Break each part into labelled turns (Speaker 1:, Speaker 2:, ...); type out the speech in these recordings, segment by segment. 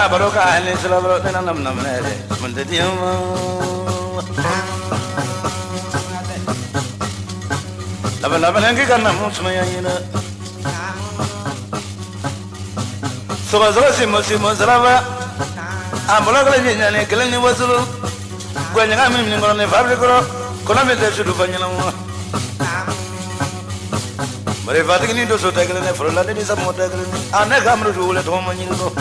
Speaker 1: Baroka and Silver and Nam Montedio Lavananga Musmayana So was Simos Rava Ambola and Killing was when I'm in the fabric, Columbia should do Vanilla. But if I think you do so, take it for a lot of some more. I'll never come to do at home when you go.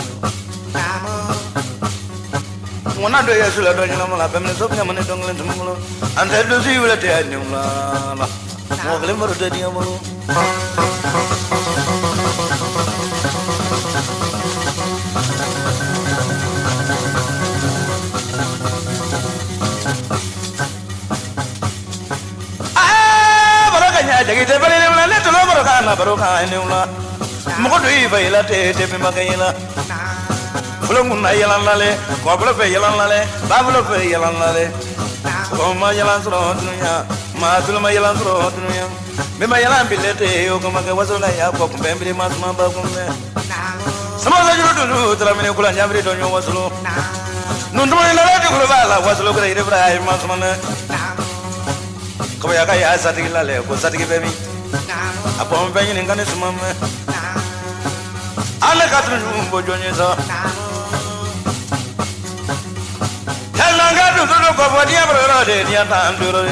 Speaker 1: One other year, I don't know what happens to them and tell to see you at the end. No glimmer of the diamond. I take it very little over Baroka and Nula. Modu Vela Tepe Magayla. Fulumuna Yalan Lale, Cobble of Yalan Lale, Babel of Yalan Lale, Oma Yalan Rotunia, Matulma Yalan Rotunia, Mimayalan Bilete, Okamaka was on a Yapok, Bambi Masma Bagum. Some of the Traminicola Yabri Donio was low. Nunduala was located by Masmana. Koyaka Satigale, was Satigi baby. Upon Benny and Ganis Mamma. Alla Catherine Bojonis. Telanga to look of what you ever did, Yatan Duro.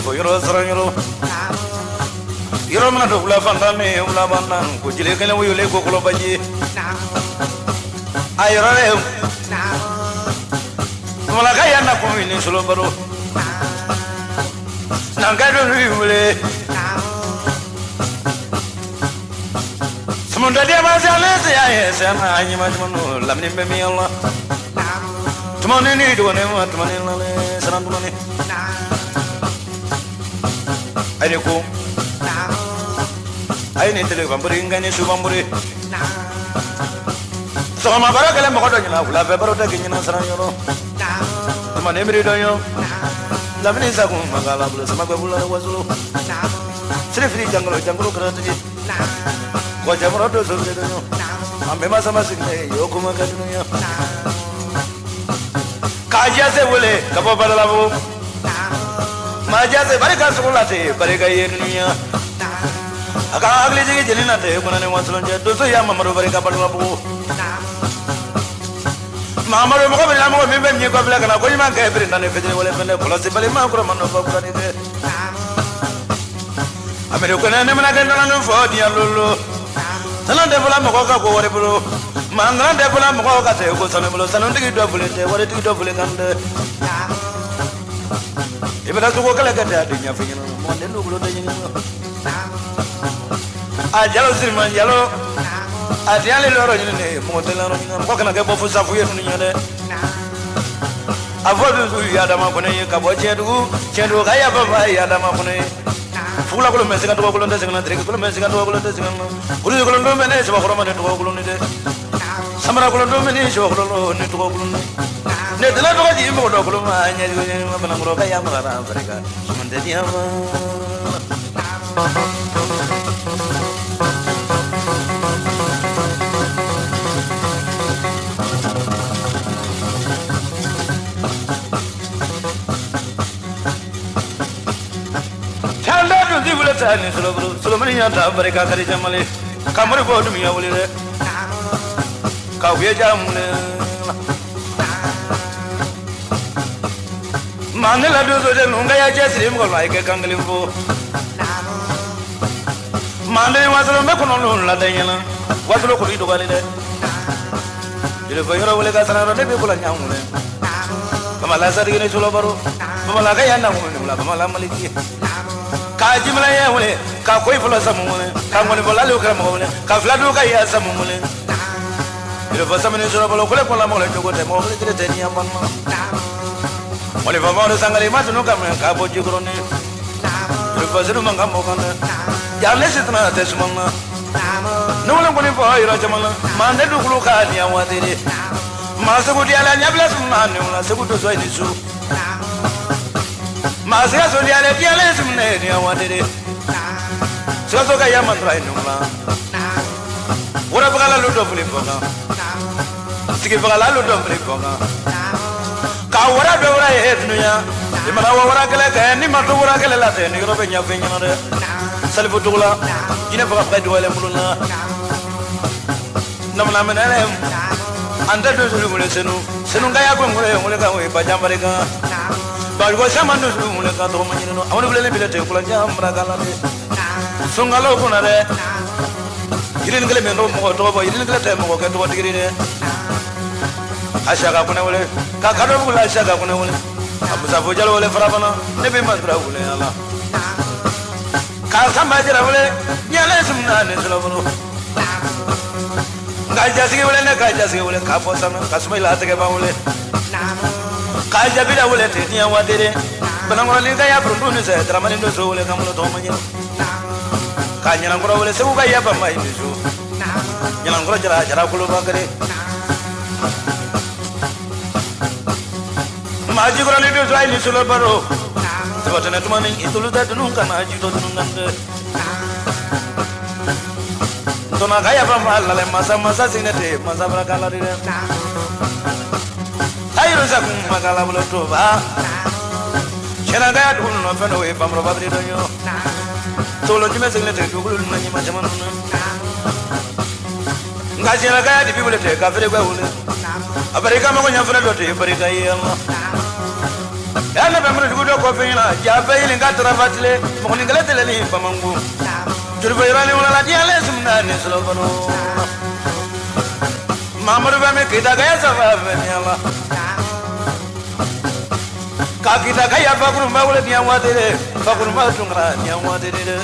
Speaker 1: For your Rosarano. You're not of Lavandame, Ulabandan, could you can we live Kokolobaji? I run Malakayana point in Solobaro. Nangado Mundadia was a lazy, yes, and I imagine Lamini Bemiola. Tomorrow need one and money, and money. I do. I need to live and bring any Subamburi. So my Baraka Moda, love about taking in Sarano. My name is Doyo. Lamini Sakum, Magala, Samagabula was low. Safely jungle granted. Whatever does I'm a Masamas, Yokuma Katunia. Kajas will Capabala Majas, Baricas, Baricaya. I can't really get in at the when I want to say I'm a Marubarica. Mamma, I'm a new public and I'm going to get it and if it will have been a possible amount of American and American for the Lulu. Salon de Vola Moka, whatever. Mangan de Vola Moka, Salon to double it, what it is double it under. If it has to walk like that, in your finger, more than no I jealous in my yellow. I tell you, more than walking like a buffer of weird. I've always Yadamapone, Kabochedu, Chedu, Hayababa, Yadamapone. Full of Mexican to Oakland, and Mexican to Oakland, who is going to manage of Roman to Oakland. Some are going to manage of Roman to Oakland. Let the lot of the import of Roma and Yamara, Africa. Solomania, Barrica, Jamali, Camaro to me, I will Kawia Jamule Manila do the Lunga, just him like a kangalimbo. Monday was a Mecono, Latayana, what look to validate. You know, will get another people and young women. Kamalasa, Solobaro, Malakayana, Malaki. Kajimala, Kakoi for some woman, Kamonibola, Kafladu, some woman. If for some minutes of a local to go to more than 10 years. Wale vamos sangare mas no kam ka boji grone. Rufasiru manga mokana. Jale sitna tesmana. No one going for ira jamana. Mande du kulu ka ni awadere. Masu di ala nyabla sumna ni una segudu so ni su. Masu ya so di ala di ala sumne ni awadere. So ka yamantra ni una. Ora bagala ludo fuli foga. Sigi bagala ludo fuli foga. Ka wara do wara he dunya. Imana wara kala ka ni matu wara kala la te ni robe nya fe nya re. Salfu dugula. Ine faga fa do wala muluna. Namna menale. Anda do sulu mule senu ngaya ko ngure mule ka we ba jambare ka. Ba go sama do sulu mule ka to manyino. Awon bele bele te kula jambra kala de. Sungalo ko na re. Irin gele men do mo to bo irin gele te mo ko to tigiri ne. Ashaga kuna wole ka kado bula ashaga kuna wole abusa fojalo wole farabana ne be mandra wole ala ka samba jira wole nyale sumna ne solobono ga jasige wole ne ka jasige wole ka posana ka smaila tege ba wole ka jabira wole te tiya wadere banangora ni ga ya brundu ne se dramani ndo so wole kamulo to manyino ka nyana ngora wole se uga ya ba mai bisu nyana ngora jara kulo bagare Maji kurang itu saya ni sudah baru. Sebabnya teman ini itu luda tunung kan maji tu tunung anda. Tu nak kaya apa malah masa sini deh masa berkala dia. Ayo rusak makala belum tu bah. Cina kaya dulu nampak tu pamro babri tu yo. Solo cuma sini deh dulu nanya macam mana. Enggak cina kaya di boleh deh kafir gua boleh. Amerika mau nyamper dua deh Amerika iya Allah. Yana bamru dugo ko fina ja bayil ngatra fatle mo ni ngale tele ni pamangu jurbe irani wala di ale sumna ni slobano mamru ba me kita gaya sabab ni Allah ka kita gaya fakru ma wala ni awadere fakru ma tungra ni awadere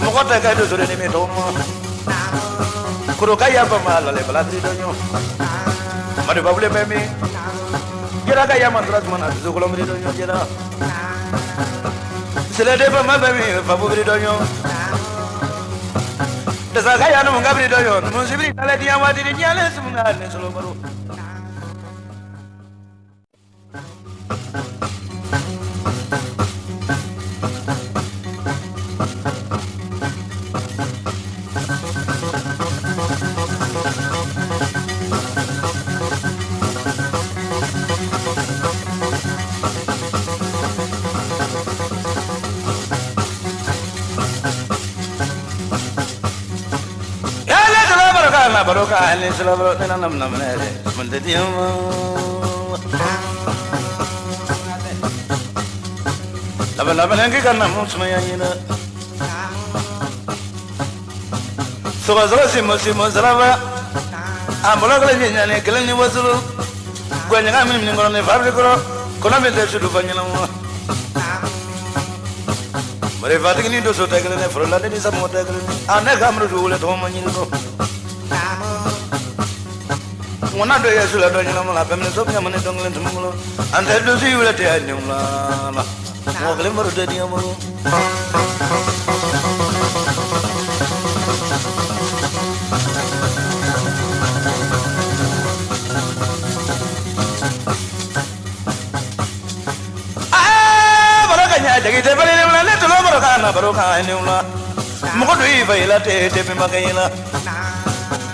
Speaker 1: mo ko ta ga do sore ni me do mo kuro gaya ba ma le baladri do nyo madu babule meme Jira kaya mantra cuma nak suku lom rido nyo jira. Selede pa ma baby fabu rido nyo. Desa kaya no ngab rido nyo. Musibri tale dia wadi ni nyale semunga ne solo baru. Baroka ini selalu tenang nam nere menjadi laba lagi karena semuanya ini suka simu selama ambola kalau nyanyi kalian ni wasul gua nyanyi minum kalau ni fabrik kalau minta sudah banyak nama mereka ini dosa tegaknya frola ini semua tegaknya anak kamu dulu tuh menyiru Mona do ya sudah do nyala mala pemne sop nyamane donglen tumulo ante do si wala te anyum la mo kale maru de dia mo barakanya jadi te bale ne wala to lo barakana baraka ne wala mo ko do yi bayila te pe makayila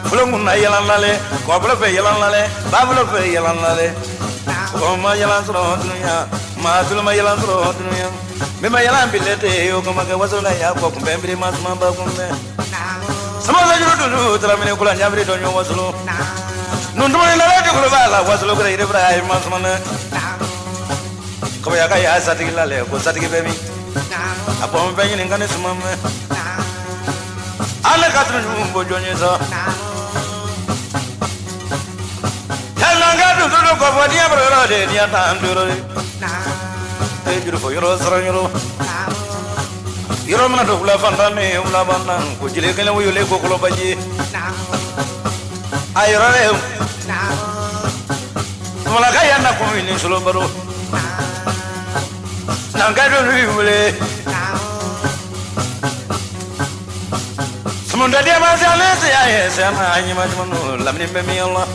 Speaker 1: Fulung na yalan lale, ko bula fe yalan lale, ba bula fe yalan lale. Ko ma yalan sro dunya, ma tul ma yalan sro dunya. Me ma yalan bilete yo ko ma ka waso na ya ko kumbe mbiri ma ma ba kumbe. Sama la juru du tra mine kula nyabri do nyo waso. Nun do la la ko ba la waso ko ire bra ay ma sama na. Ko ya ka ya sati lale ko sati ke bemi. Apo mbe ni ngane suma me. Ala ka tru bo jonye sa. Nanga dulu ko dia berada dia tahan dulu. Juru ko yoro sarang yoro mana do ula fandane ula banang ko jile kala wo yole ko ko baji. Ayoro le. Malakaya na ko ini solo baro Nangado riwele Semunda dia masale saya sama hanya macam lamni bemi Allah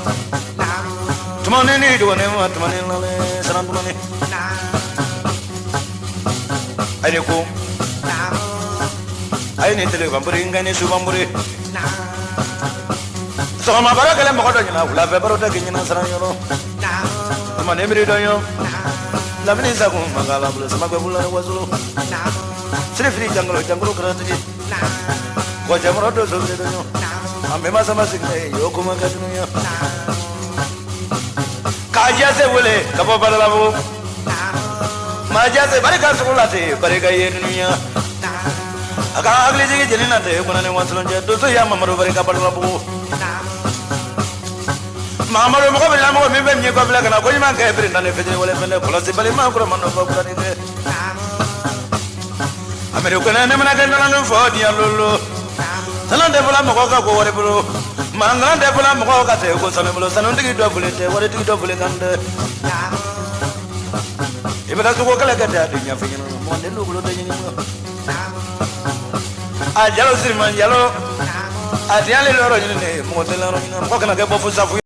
Speaker 1: Tumane ni dua ni tumane lale saran tumane Ayo Ayo ni tele bamburi ngani su bamburi Sama bara kala mo ko na la fe baro ta kinyana saran yo Tumane mi do yo Lamni sa ko magala bula sama ko bula wazulo Sri free janglo karati Ko jamro do so de yo Ame ma sama sikne yo ko ma kadnu yo Kaja se bole kapo bala bo Maja se bari ka sukulate bari ka ye dunya Aga agli jigi jenina te ko na ne wazulo je do so ya mamaro bari ka bala bo Mamaro mo ko bela mo mi be mi ko bela kana ko ma ka bri na ne fete wala fene ko se bali ma ko ma no ko bla ni de Amere ko na ne mana ka na no fo dia lolo Sanan de bala mo ko ka ko wore bro Mangala de bala mo ko ka te ko same blo sanon digi do bule te wore digi do bule kande Ibe ka ko kala ka da nya fe no mo de no blo de ni mo A jalo sirman jalo A diale loro ni ne mo de la ro ni mo kana ke bo fu sa